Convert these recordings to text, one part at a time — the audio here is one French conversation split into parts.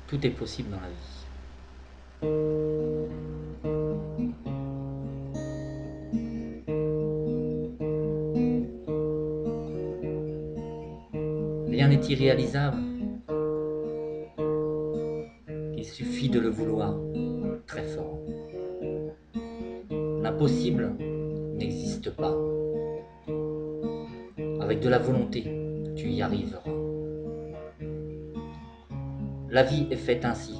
Tout est possible dans la vie. Rien n'est irréalisable. Il suffit de le vouloir très fort. L'impossible n'existe pas. Avec de la volonté, tu y arriveras. La vie est faite ainsi.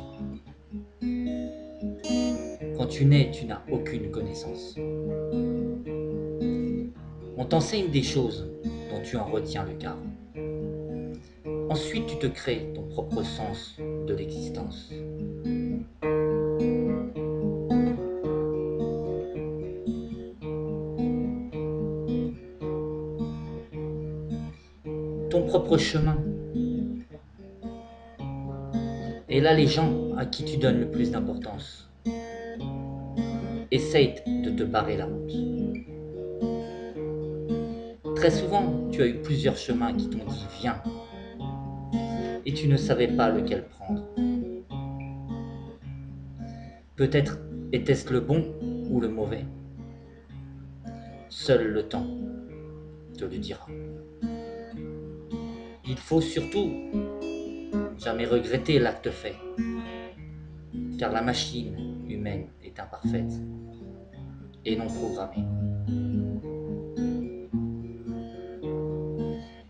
Quand tu nais, tu n'as aucune connaissance. On t'enseigne des choses dont tu en retiens le quart. Ensuite, tu te crées ton propre sens de l'existence. Ton propre chemin. Et là, les gens à qui tu donnes le plus d'importance essayent de te barrer la route. Très souvent, tu as eu plusieurs chemins qui t'ont dit « viens » et tu ne savais pas lequel prendre. Peut-être était-ce le bon ou le mauvais. Seul le temps te le dira. Il faut surtout jamais regretter l'acte fait, car la machine humaine est imparfaite et non programmée.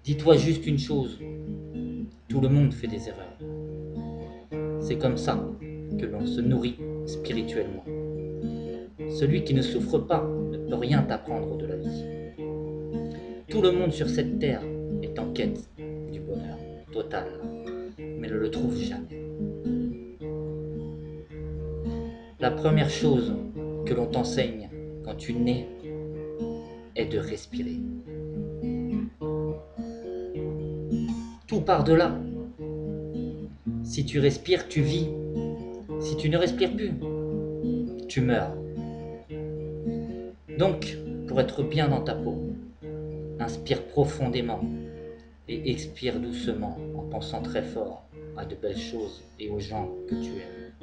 Dis-toi juste une chose, tout le monde fait des erreurs. C'est comme ça que l'on se nourrit spirituellement. Celui qui ne souffre pas ne peut rien t'apprendre de la vie. Tout le monde sur cette terre est en quête du bonheur total, mais ne le trouve jamais. La première chose que l'on t'enseigne quand tu nais est de respirer. Tout part de là. Si tu respires, tu vis. Si tu ne respires plus, tu meurs. Donc, pour être bien dans ta peau, inspire profondément et expire doucement en pensant très fort à de belles choses et aux gens que tu aimes.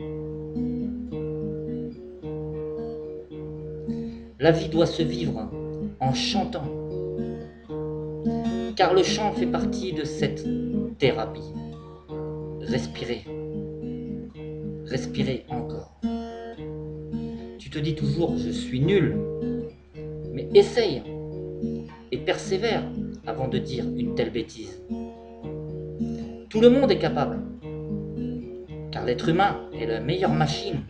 La vie doit se vivre en chantant, car le chant fait partie de cette thérapie. Respirez, respirez encore. Tu te dis toujours « je suis nul », mais essaye et persévère avant de dire une telle bêtise. Tout le monde est capable, car l'être humain est la meilleure machine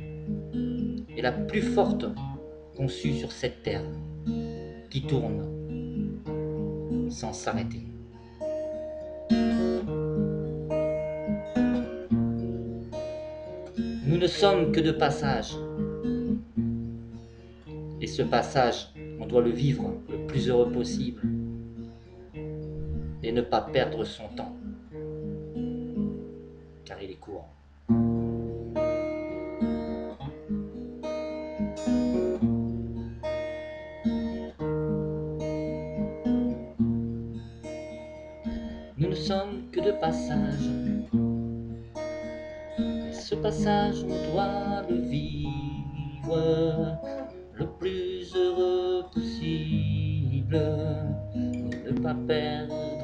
et la plus forte conçue sur cette terre, qui tourne sans s'arrêter. Nous ne sommes que de passage, et ce passage, on doit le vivre le plus heureux possible et ne pas perdre son temps, car il est court. Nous ne sommes que de passage, et ce passage on doit le vivre le plus heureux possible, et ne pas perdre